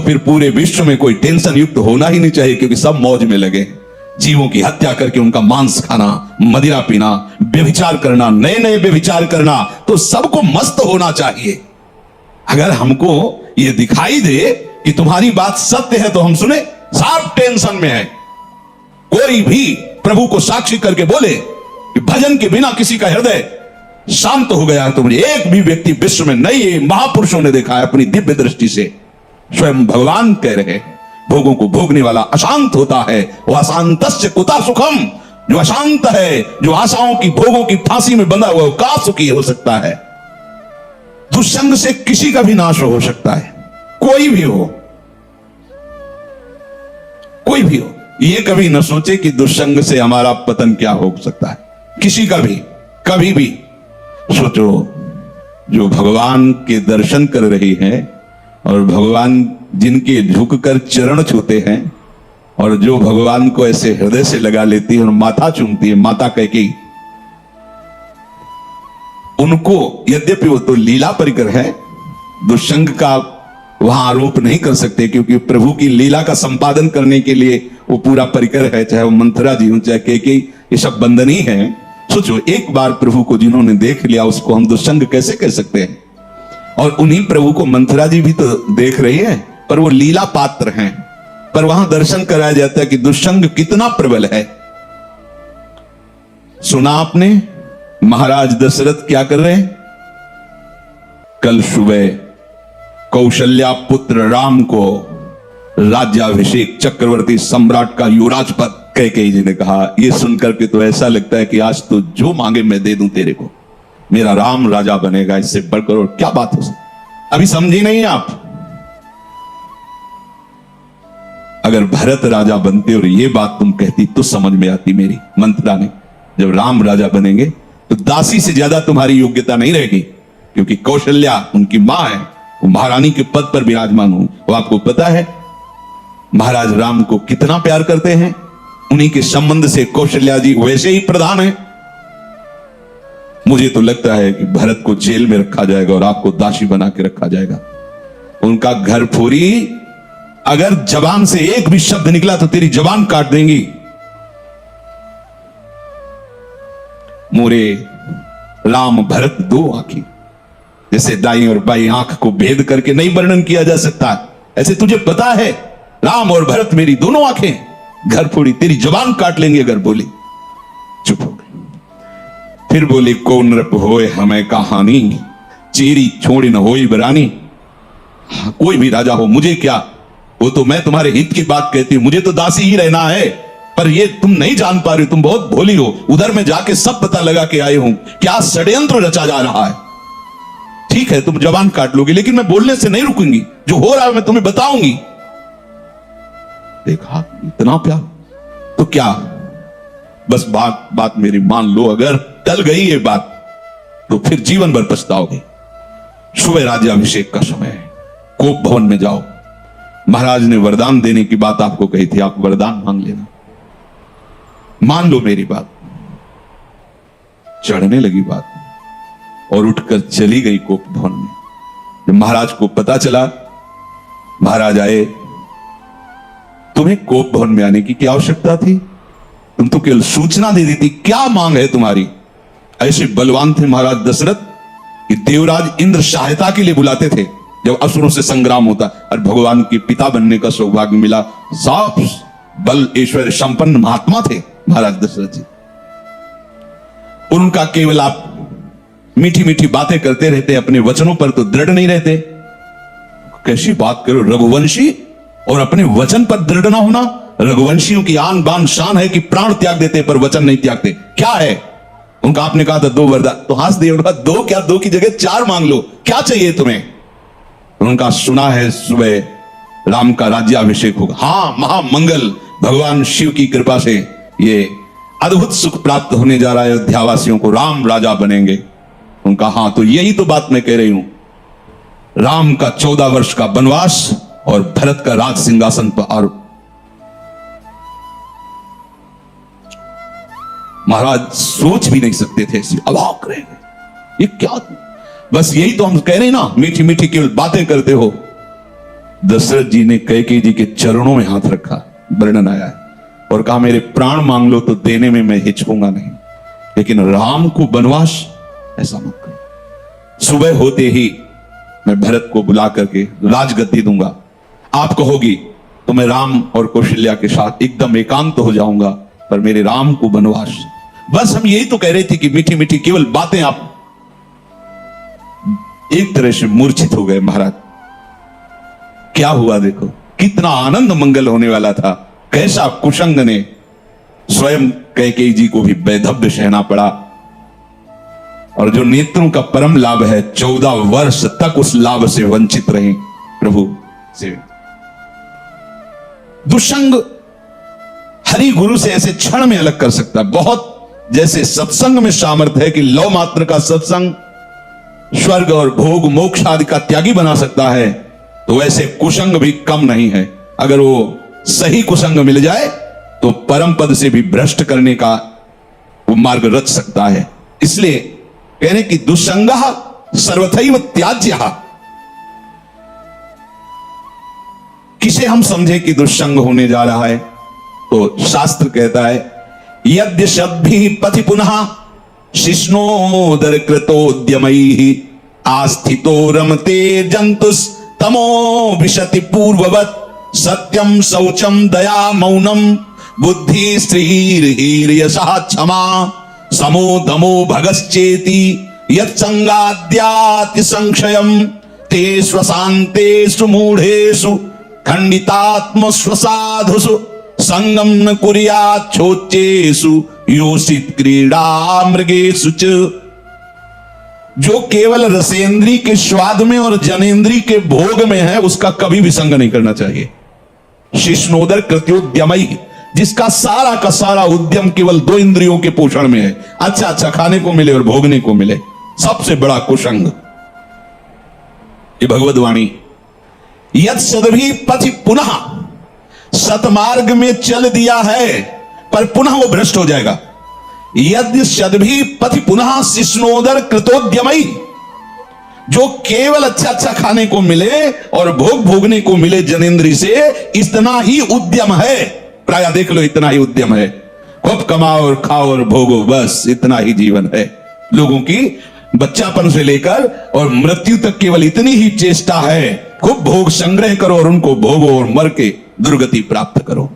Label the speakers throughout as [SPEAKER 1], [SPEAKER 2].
[SPEAKER 1] फिर पूरे विश्व में कोई टेंशन युक्त होना ही नहीं चाहिए, क्योंकि सब मौज में लगे। जीवों की हत्या करके उनका मांस खाना, मदिरा पीना, व्यभिचार करना, नए नए व्यभिचार करना, तो सबको मस्त होना चाहिए। अगर हमको ये दिखाई दे कि तुम्हारी बात सत्य है तो हम सुने, सब टेंशन में है। कोई भी प्रभु को साक्षी करके बोले कि भजन के बिना किसी का हृदय शांत हो गया है, तो मुझे एक भी व्यक्ति विश्व में नहीं, महापुरुषों ने देखा है अपनी दिव्य दृष्टि से। स्वयं भगवान कह रहे हैं, भोगों को भोगने वाला अशांत होता है, वह अशांतस्य कुता सुखम। जो अशांत है, जो आशाओं की भोगों की फांसी में बंधा हुआ, का सुखी हो सकता है। दुष्संग से किसी का भी नाश हो सकता है, कोई भी हो, कोई भी हो। ये कभी न सोचे कि दुष्संग से हमारा पतन क्या हो सकता है, किसी का भी, कभी भी। सोचो, जो भगवान के दर्शन कर रही है और भगवान जिनके झुककर चरण छूते हैं, और जो भगवान को ऐसे हृदय से लगा लेती है और माथा चूमती है, माता कैकेयी, उनको यद्यपि वो तो लीला परिकर है, दुष्संग का वहां आरोप नहीं कर सकते, क्योंकि प्रभु की लीला का संपादन करने के लिए वो पूरा परिकर है, चाहे वो मंथरा जी हो, चाहे कैकेयी, ये सब बंधनी है। सोचो, एक बार प्रभु को जिन्होंने देख लिया, उसको हम दुष्संग कैसे कह सकते हैं। और उन्हीं प्रभु को मंथरा जी भी तो देख रही है, पर वो लीला पात्र हैं। पर वहां दर्शन कराया जाता है कि दुष्संग कितना प्रबल है। सुना आपने महाराज दशरथ क्या कर रहे हैं? कल सुबह कौशल्या पुत्र राम को राज्याभिषेक, चक्रवर्ती सम्राट का युवराज पद कैकेयी जी ने कहा। यह सुनकर के तो ऐसा लगता है कि आज तो जो मांगे मैं दे दूं तेरे को, मेरा राम राजा बनेगा, इससे बढ़कर और क्या बात हो सकती। अभी समझी नहीं आप? अगर भरत राजा बनते और ये बात तुम कहती तो समझ में आती मेरी। मंथरा ने, जब राम राजा बनेंगे तो दासी से ज्यादा तुम्हारी योग्यता नहीं रहेगी, क्योंकि कौशल्या उनकी मां है, वो महारानी के पद पर विराजमान हूं। वो आपको पता है महाराज राम को कितना प्यार करते हैं, उन्हीं के संबंध से कौशल्या जी वैसे ही प्रधान है। मुझे तो लगता है कि भरत को जेल में रखा जाएगा और आपको दासी बना के रखा जाएगा। उनका घर फोरी, अगर जबान से एक भी शब्द निकला तो तेरी जबान काट देंगी। मोरे राम भरत दो आंखें, जैसे दाई और बाई आंख को भेद करके नहीं वर्णन किया जा सकता, ऐसे तुझे पता है राम और भरत मेरी दोनों आंखें, घर फोड़ी, तेरी जबान काट लेंगे अगर बोली। चुप हो गई। फिर बोली, को नृप होए हमें कहानी, चेरी छोड़ी न होई बरानी। कोई भी राजा हो, मुझे क्या, वो तो मैं तुम्हारे हित की बात कहती हूं, मुझे तो दासी ही रहना है। पर ये तुम नहीं जान पा रही हो, तुम बहुत भोली हो। उधर में जाके सब पता लगा के आए हूं क्या षड्यंत्र रचा जा रहा है। ठीक है, तुम जबान काट लोगे, लेकिन मैं बोलने से नहीं रुकूंगी, जो हो रहा है मैं तुम्हें बताऊंगी। देखा, इतना प्यार, तो क्या बस बात मेरी मान लो। अगर टल गई ये बात तो फिर जीवन भर पछताओगे। सुबह राज्याभिषेक का समय है, कोप भवन में जाओ। महाराज ने वरदान देने की बात आपको कही थी, आप वरदान मांग लेना, मान लो मेरी बात। चढ़ने लगी बात और उठकर चली गई कोप भवन में। जब महाराज को पता चला, महाराज आए, तुम्हें कोप भवन में आने की क्या आवश्यकता थी? तुम तो केवल सूचना दे दी थी, क्या मांग है तुम्हारी? ऐसे बलवान थे महाराज दशरथ कि देवराज इंद्र सहायता के लिए बुलाते थे जब असुरों से संग्राम होता, और भगवान के पिता बनने का सौभाग्य मिला। साफ बल ऐश्वर्य संपन्न महात्मा थे महाराज दशरथ जी। उनका केवल आप मीठी मीठी बातें करते रहते, अपने वचनों पर तो दृढ़ नहीं रहते। कैसी बात करो, रघुवंशी और अपने वचन पर दृढ़ ना होना। रघुवंशियों की आन बान शान है कि प्राण त्याग देते पर वचन नहीं त्यागते। क्या है उनका? आपने कहा था 2 वरदान, तो हंस दिए। उनका 2 क्या, 2 की जगह 4 मांग लो, क्या चाहिए तुम्हें? उनका सुना है सुबह राम का राज्याभिषेक होगा। हाँ, महामंगल, भगवान शिव की कृपा से ये अद्भुत सुख प्राप्त होने जा रहा है अयोध्यावासियों को, राम राजा बनेंगे। उनका हाँ, तो यही तो बात मैं कह रही हूं। राम का 14 वर्ष का वनवास और भरत का राज सिंहासन पर, और महाराज सोच भी नहीं सकते थे, अवाक रह गए। ये क्या? बस यही तो हम कह रहे हैं ना, मीठी मीठी केवल बातें करते हो। दशरथ जी ने कैकेयी जी के चरणों में हाथ रखा, वर्णन आया है, और कहा मेरे प्राण मांग लो तो देने में मैं हिचकूंगा नहीं, लेकिन राम को वनवास ऐसा मत करो। सुबह होते ही मैं भरत को बुला करके राजगद्दी दूंगा, आप कहोगी तो मैं राम और कौशल्या के साथ एकदम एकांत हो जाऊंगा, पर मेरे राम को वनवास। बस हम यही तो कह रहे थे कि मीठी मीठी केवल बातें। आप एक तरह से मूर्छित हो गए महाराज। क्या हुआ देखो, कितना आनंद मंगल होने वाला था, कैसा कुशंग ने स्वयं कैकेयी जी को भी वैधव्य सहना पड़ा। और जो नेत्रों का परम लाभ है, 14 वर्ष तक उस लाभ से वंचित रहे प्रभु से। दुष्संग हरि गुरु से ऐसे क्षण में अलग कर सकता है। बहुत जैसे सत्संग में सामर्थ्य है कि लौ मात्र का सत्संग स्वर्ग और भोग मोक्ष आदि का त्यागी बना सकता है, तो वैसे कुसंग भी कम नहीं है। अगर वो सही कुसंग मिल जाए तो परम पद से भी भ्रष्ट करने का वो मार्ग रच सकता है। इसलिए कहने कि दुस्संगः सर्वथैव त्याज्यः। किसे हम समझे कि दुस्संग होने जा रहा है, तो शास्त्र कहता है यद्य शब्दि पथि पुनः शिष्णोदर कृतोद्यमैः आस्थितो रमते जंतुस् तमो विशति पूर्ववत् सत्यम शौचम दया मौनम बुद्धि स्त्रीर्यशः क्षमा समो दमो भगश्चेति यत्संगाद्याति संशयम् ते स्वशान्तेषु मूढ़ेषु खंडितात्मस्व साधुषु संगम न कुर्यात् छोच्चेषु योषित क्रीड़ा मृगेषु च। जो केवल रसेंद्री के स्वाद में और जनेन्द्री के भोग में है, उसका कभी भी संग नहीं करना चाहिए। शिष्णोदर कृत्योद्यमई, जिसका सारा का सारा उद्यम केवल 2 इंद्रियों के पोषण में है, अच्छा अच्छा खाने को मिले और भोगने को मिले, सबसे बड़ा कुसंग। ये भगवद वाणी। यद सदभी पथि पुनः, सतमार्ग में चल दिया है पर पुनः वो भ्रष्ट हो जाएगा। यदि सदभी पथि पुनः शिष्णोदर कृतोद्यमई, जो केवल अच्छा अच्छा खाने को मिले और भोग भोगने को मिले जनेन्द्री से, इतना ही उद्यम है। प्राय देख लो, इतना ही उद्यम है। खूब कमाओ और खाओ और भोगो, बस इतना ही जीवन है लोगों की। बच्चापन से लेकर और मृत्यु तक केवल इतनी ही चेष्टा है, खूब भोग संग्रह करो और उनको भोगो और मर के दुर्गति प्राप्त करो।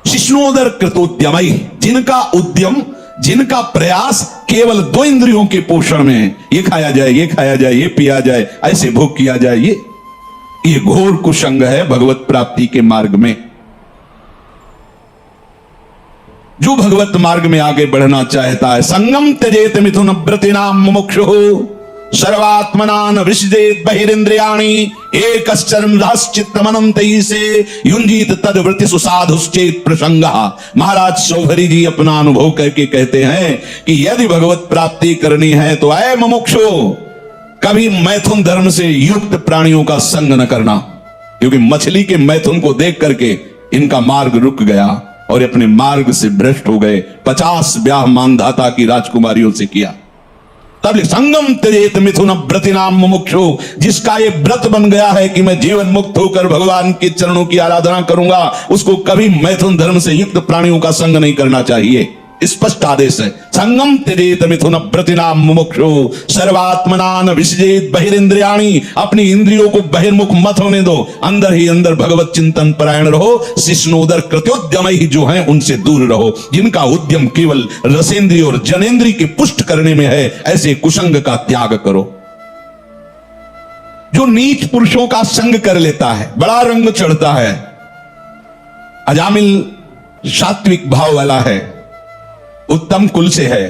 [SPEAKER 1] शिष्णोदर कृतोद्यमई, जिनका उद्यम, जिनका प्रयास केवल 2 इंद्रियों के पोषण में है, ये खाया जाए, ये खाया जाए, ये पिया जाए, ऐसे भोग किया जाए, ये घोर कुसंग है भगवत प्राप्ति के मार्ग में। जो भगवत मार्ग में आगे बढ़ना चाहता है, संगम त्यजेत मिथुन व्रतिनाम मुमुक्षुः सर्वात्मनान विसृजेत बहिरिंद्रियाणि एकश्चरम राश्चित्तमनंतैः से युंजीत तद्वृत्तिषु साधुश्चेत प्रसंगः। महाराज शौभरी जी अपना अनुभव करके कहते हैं कि यदि भगवत प्राप्ति करनी है तो ऐ मुमुक्षु, कभी मैथुन धर्म से युक्त प्राणियों का संग न करना, क्योंकि मछली के मैथुन को देख करके इनका मार्ग रुक गया और अपने मार्ग से भ्रष्ट हो गए। 50 ब्याह मानधाता की राजकुमारियों से किया। तब संगम त्यजेत मिथुन व्रतिनाम मुमुक्षु, जिसका ये व्रत बन गया है कि मैं जीवन मुक्त होकर भगवान के चरणों की आराधना करूंगा, उसको कभी मैथुन धर्म से युक्त प्राणियों का संग नहीं करना चाहिए। स्पष्ट आदेश है, संगम त्यजेत मिथुन व्रतिनाम मुमुक्षु सर्वात्मनान विसृजेत बहिरिंद्रियाणि। अपनी इंद्रियों को बहिर्मुख मत होने दो, अंदर ही अंदर भगवत चिंतन परायण रहो। शिष्णोदर कृत्योद्यमई जो हैं उनसे दूर रहो, जिनका उद्यम केवल रसेंद्री और जनेन्द्री की पुष्ट करने में है, ऐसे कुसंग का त्याग करो। जो नीच पुरुषों का संग कर लेता है, बड़ा रंग चढ़ता है। अजामिल सात्विक भाव वाला है, उत्तम कुल से है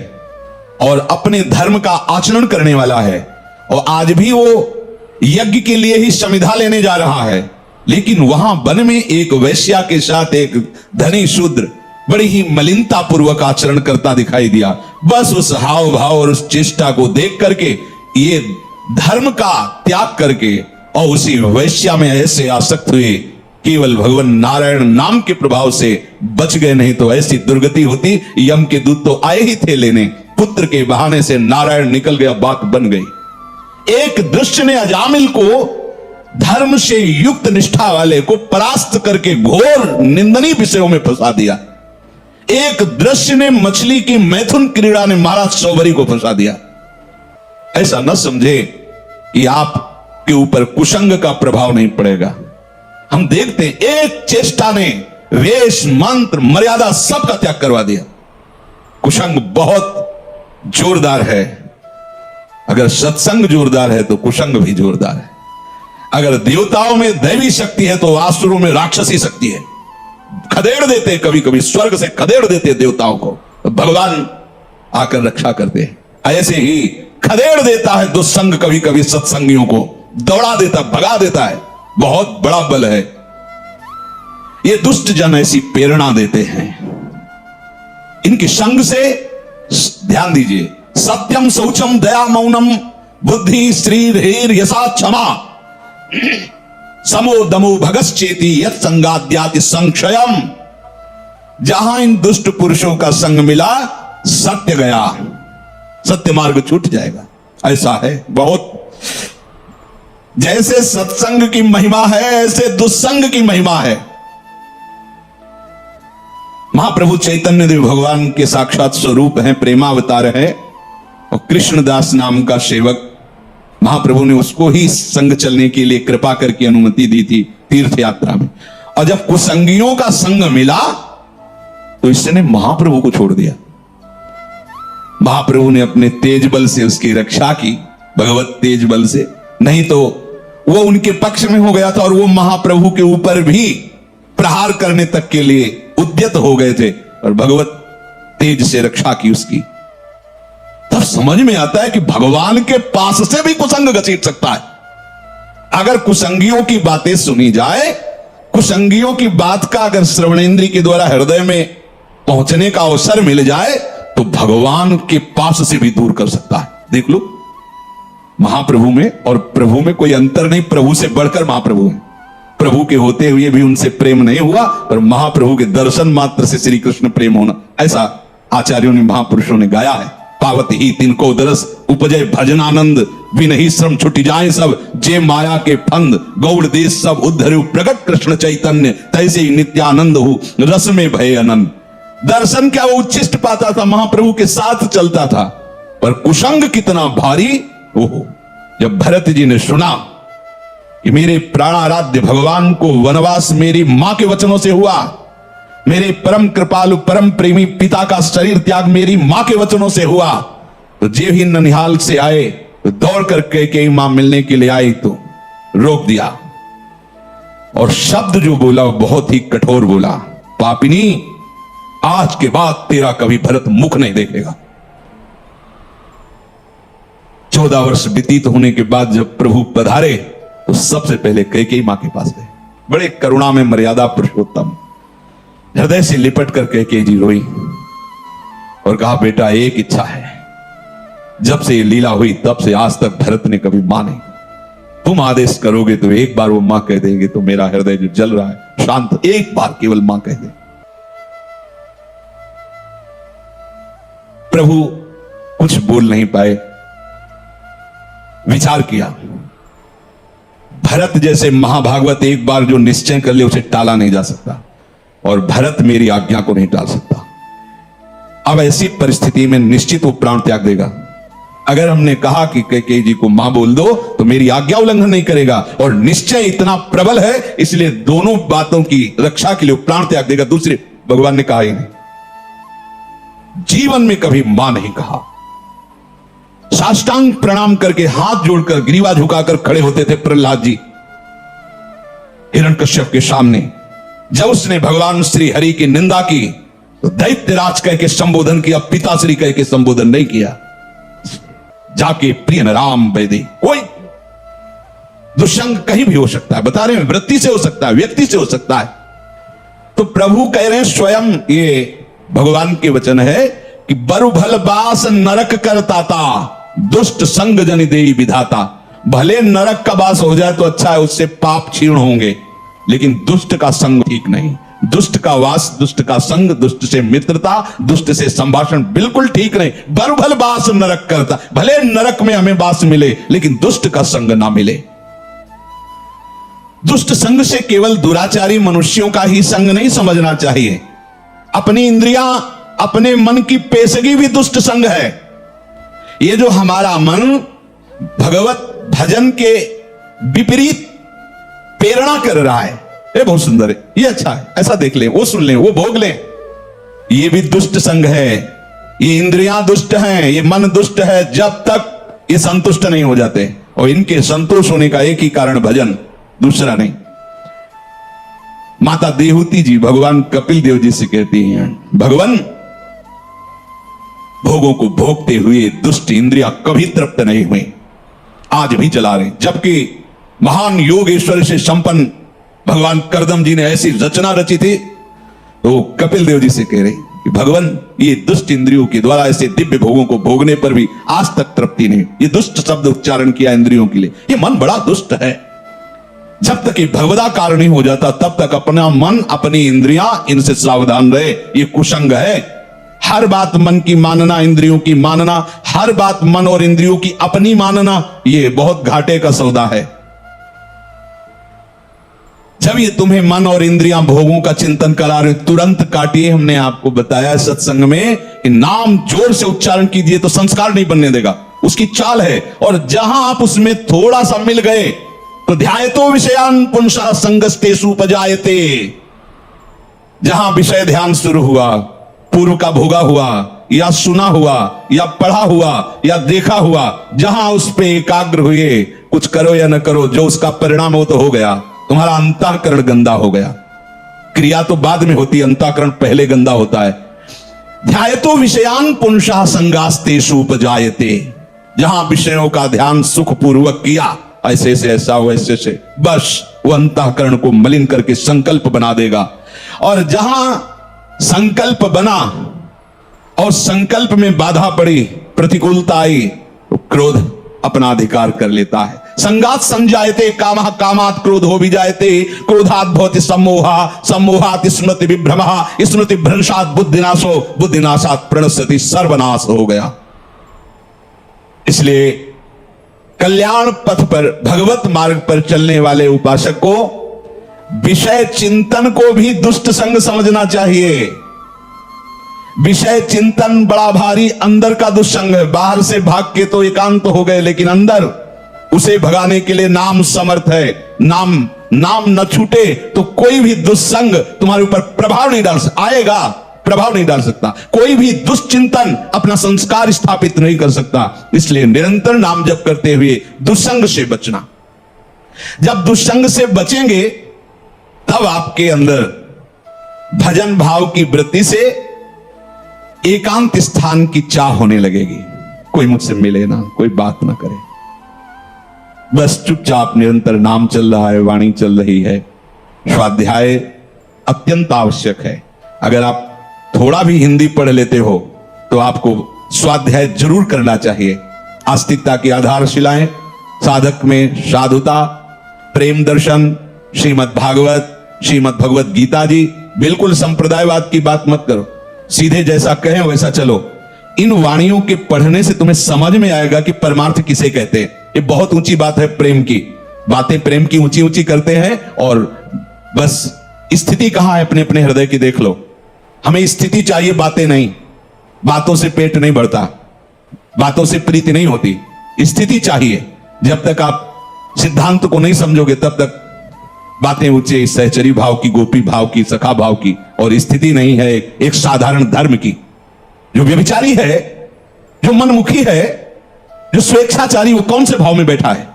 [SPEAKER 1] और अपने धर्म का आचरण करने वाला है, और आज भी वो यज्ञ के लिए ही समिधा लेने जा रहा है, लेकिन वहां वन में एक वैश्या के साथ एक धनी शूद्र बड़ी ही मलिनता पूर्वक आचरण करता दिखाई दिया। बस उस हाव भाव और उस चेष्टा को देख करके ये धर्म का त्याग करके और उसी वैश्या में ऐसे आसक्त हुए, केवल भगवान नारायण नाम के प्रभाव से बच गए, नहीं तो ऐसी दुर्गति होती। यम के दूत तो आए ही थे लेने, पुत्र के बहाने से नारायण निकल गया, बात बन गई। एक दृश्य ने अजामिल को धर्म से युक्त निष्ठा वाले को परास्त करके घोर निंदनीय विषयों में फंसा दिया। एक दृश्य ने मछली की मैथुन क्रीड़ा ने महाराज सौभरी को फंसा दिया। ऐसा न समझे कि आप के ऊपर कुसंग का प्रभाव नहीं पड़ेगा। हम देखते हैं एक चेष्टा ने वेश मंत्र मर्यादा सबका त्याग करवा दिया। कुसंग बहुत जोरदार है। अगर सत्संग जोरदार है तो कुसंग भी जोरदार है। अगर देवताओं में दैवी शक्ति है तो आसुरों में राक्षसी शक्ति है। खदेड़ देते कभी कभी स्वर्ग से खदेड़ देते देवताओं को, तो भगवान आकर रक्षा करते हैं। ऐसे ही खदेड़ देता है दुस्संग कभी कभी सत्संगियों को, दौड़ा देता, भगा देता है। बहुत बड़ा बल है। ये दुष्ट जन ऐसी प्रेरणा देते हैं। इनके संग से ध्यान दीजिए, सत्यम शौचम दया मौनम बुद्धि श्री धीर यशा क्षमा समो दमो भगश्चेति यत् संगाद्याति संक्षयम। जहां इन दुष्ट पुरुषों का संग मिला, सत्य गया, सत्य मार्ग छूट जाएगा। ऐसा है बहुत। जैसे सत्संग की महिमा है ऐसे दुस्संग की महिमा है। महाप्रभु चैतन्य देव भगवान के साक्षात स्वरूप हैं, प्रेमावतार है। और कृष्णदास नाम का सेवक, महाप्रभु ने उसको ही संग चलने के लिए कृपा करके अनुमति दी थी तीर्थ यात्रा में। और जब कुसंगियों का संग मिला तो इसने महाप्रभु को छोड़ दिया। महाप्रभु ने अपने तेज बल से उसकी रक्षा की, भगवत तेज बल से। नहीं तो वो उनके पक्ष में हो गया था और वो महाप्रभु के ऊपर भी प्रहार करने तक के लिए उद्यत हो गए थे, और भगवत तेज से रक्षा की उसकी। तब समझ में आता है कि भगवान के पास से भी कुसंग घसीट सकता है। अगर कुसंगियों की बातें सुनी जाए, कुसंगियों की बात का अगर श्रवणेंद्रिय के द्वारा हृदय में पहुंचने का अवसर मिल जाए तो भगवान के पास से भी दूर कर सकता है। देख लो, महाप्रभु में और प्रभु में कोई अंतर नहीं। प्रभु से बढ़कर महाप्रभु है। प्रभु के होते हुए भी उनसे प्रेम नहीं हुआ, पर महाप्रभु के दर्शन मात्र से श्री कृष्ण प्रेम होना, ऐसा आचार्यों ने, महापुरुषों ने गाया है। पावत ही तिनको दरस उपजय भजनानंद, विनही श्रम छुट जाए सब, जे माया के फंद गौड़ देश सब उद्धरु, प्रगट कृष्ण चैतन्य तैसे ही नित्यानंद हो, रस में भय अनंत। दर्शन क्या वो उच्छिष्ट पाता था, महाप्रभु के साथ चलता था। पर कुसंग कितना भारी। ओहो, जब भरत जी ने सुना कि मेरे प्राणाराध्य भगवान को वनवास मेरी मां के वचनों से हुआ, मेरे परम कृपालु परम प्रेमी पिता का शरीर त्याग मेरी मां के वचनों से हुआ, तो जे भी ननिहाल से आए तो दौड़ कर कैकेयी मां मिलने के लिए आई तो रोक दिया। और शब्द जो बोला बहुत ही कठोर बोला, पापिनी, आज के बाद तेरा कभी भरत मुख नहीं देखेगा। 14 वर्ष व्यतीत होने के बाद जब प्रभु पधारे तो सबसे पहले कैकेयी मां के पास गए। बड़े करुणा में मर्यादा पुरुषोत्तम, हृदय से लिपट कर कैकेयी जी रोई और कहा, बेटा एक इच्छा है, जब से ये लीला हुई तब से आज तक भरत ने कभी मां नहीं। तुम आदेश करोगे तो एक बार वो मां कह देंगे तो मेरा हृदय जो जल रहा है शांत, एक बार केवल मां कह दे। प्रभु कुछ बोल नहीं पाए, विचार किया। भरत जैसे महाभागवत एक बार जो निश्चय कर ले उसे टाला नहीं जा सकता, और भरत मेरी आज्ञा को नहीं टाल सकता। अब ऐसी परिस्थिति में निश्चित वो प्राण त्याग देगा। अगर हमने कहा कि कैकेयी जी को मां बोल दो तो मेरी आज्ञा उल्लंघन नहीं करेगा, और निश्चय इतना प्रबल है इसलिए दोनों बातों की रक्षा के लिए प्राण त्याग देगा। दूसरे भगवान ने कहा ही नहीं, जीवन में कभी मां नहीं कहा। साष्टांग प्रणाम करके हाथ जोड़कर ग्रीवा झुकाकर खड़े होते थे प्रहलाद जी हिरण्यकश्यप के सामने। जब उसने भगवान श्री हरि की निंदा की तो दैत्यराज कह के संबोधन किया, पिताश्री कह के संबोधन नहीं किया। जाके प्रिय राम वैदे। कोई दुष्संग कहीं भी हो सकता है, बता रहे हैं, वृत्ति से हो सकता है, व्यक्ति से हो सकता है। तो प्रभु कह रहे हैं, स्वयं ये भगवान के वचन है कि बरु भल बास नरक करताता, दुष्ट संग जनि देई विधाता। भले नरक का वास हो जाए तो अच्छा है, उससे पाप क्षीण होंगे, लेकिन दुष्ट का संग ठीक नहीं। दुष्ट का वास, दुष्ट का संग, दुष्ट से मित्रता, दुष्ट से संभाषण बिल्कुल ठीक नहीं। बरु भल बास नरक करता, भले नरक में हमें वास मिले लेकिन दुष्ट का संग ना मिले। दुष्ट संग से केवल दुराचारी मनुष्यों का ही संग नहीं समझना चाहिए। अपनी इंद्रियां, अपने मन की पेशगी भी दुष्ट संग है। ये जो हमारा मन भगवत भजन के विपरीत प्रेरणा कर रहा है, ये बहुत सुंदर है, ये अच्छा है, ऐसा देख लें, वो सुन लें, वो भोग लें, ये भी दुष्ट संग है। ये इंद्रियां दुष्ट हैं, ये मन दुष्ट है, जब तक ये संतुष्ट नहीं हो जाते। और इनके संतोष होने का एक ही कारण भजन, दूसरा नहीं। माता देवहूति जी भगवान कपिल देव जी से कहती हैं, भगवान भोगों को भोगते हुए दुष्ट इंद्रियां कभी तृप्त नहीं हुई, आज भी चला रहे। जबकि महान योगेश्वर से संपन्न भगवान करदम जी ने ऐसी रचना रची थी, तो कपिल देव जी से कह रहे कि भगवान ये दुष्ट इंद्रियों के द्वारा ऐसे दिव्य भोगों को भोगने पर भी आज तक तृप्ति नहीं। ये दुष्ट शब्द उच्चारण किया इंद्रियों के लिए, ये मन बड़ा दुष्ट है। जब तक ये भगवदाकार नहीं हो जाता तब तक अपना मन, अपनी इंद्रियां, इनसे सावधान रहे। ये कुसंग है। हर बात मन की मानना, इंद्रियों की मानना, हर बात मन और इंद्रियों की अपनी मानना, ये बहुत घाटे का सौदा है। जब ये तुम्हें मन और इंद्रियां भोगों का चिंतन करा रहे, तुरंत काटिए। हमने आपको बताया सत्संग में कि नाम जोर से उच्चारण कीजिए तो संस्कार नहीं बनने देगा, उसकी चाल है। और जहां आप उसमें थोड़ा सा मिल गए तो ध्यायतो विषयान पुंसा संगस्तेषु उपजायते। जहां विषय ध्यान शुरू हुआ, पूर्व का भोगा हुआ या सुना हुआ या पढ़ा हुआ या देखा हुआ, जहां उस पे एकाग्र हुए, कुछ करो या न करो, जो उसका परिणाम हो तो हो गया, तुम्हारा अंतःकरण गंदा हो गया। क्रिया तो बाद में होती है, अंतःकरण पहले गंदा होता है। ध्यायतो विषयान पुंसा संगास्तेषु उपजायते। जहां विषयों का ध्यान सुखपूर्वक किया, ऐसे से ऐसा हो, ऐसे से, बस वो अंतःकरण को मलिन करके संकल्प बना देगा। और जहां संकल्प बना और संकल्प में बाधा पड़ी, प्रतिकूलता आई, तो क्रोध अपना अधिकार कर लेता है। संगात संजायते कामः, कामात् क्रोधो विजायते, क्रोधात् भवति सम्मोहः, सम्मोहात् स्मृति विभ्रमः, स्मृति भ्रंशात् बुद्धिनाशो, बुद्धिनाशात् प्रणश्यति, सर्वनाश हो गया। इसलिए कल्याण पथ पर, भगवत मार्ग पर चलने वाले उपासक को विषय चिंतन को भी दुष्ट संग समझना चाहिए। विषय चिंतन बड़ा भारी अंदर का दुष्संग है। बाहर से भाग के तो एकांत हो गए, लेकिन अंदर उसे भगाने के लिए नाम समर्थ है। नाम न छूटे तो कोई भी दुष्संग तुम्हारे ऊपर प्रभाव नहीं डाल सकता, आएगा, प्रभाव नहीं डाल सकता। कोई भी दुष्चिंतन अपना संस्कार स्थापित नहीं कर सकता। इसलिए निरंतर नाम जप करते हुए दुष्संग से बचना। जब दुष्संग से बचेंगे तब आपके अंदर भजन भाव की वृत्ति से एकांत स्थान की चाह होने लगेगी। कोई मुझसे मिले ना, कोई बात ना करे, बस चुपचाप निरंतर नाम चल रहा है, वाणी चल रही है। स्वाध्याय अत्यंत आवश्यक है। अगर आप थोड़ा भी हिंदी पढ़ लेते हो तो आपको स्वाध्याय जरूर करना चाहिए। आस्तिकता की आधारशिलाएं, साधक में साधुता, प्रेम दर्शन, श्रीमद् भागवत, श्रीमद् भगवत गीता जी। बिल्कुल संप्रदायवाद की बात मत करो, सीधे जैसा कहें वैसा चलो। इन वाणियों के पढ़ने से तुम्हें समझ में आएगा कि परमार्थ किसे कहते हैं। ये बहुत ऊंची बात है, प्रेम की बातें, प्रेम की ऊंची ऊंची करते हैं, और बस स्थिति कहां है अपने अपने हृदय की देख लो। हमें स्थिति चाहिए, बातें नहीं। बातों से पेट नहीं भरता, बातों से प्रीति नहीं होती, स्थिति चाहिए। जब तक आप सिद्धांत को नहीं समझोगे तब तक बातें ऊंचे सहचरी भाव की, गोपी भाव की, सखा भाव की, और स्थिति नहीं है एक साधारण धर्म की। जो व्यभिचारी है, जो मनमुखी है, जो स्वेच्छाचारी, वो कौन से भाव में बैठा है?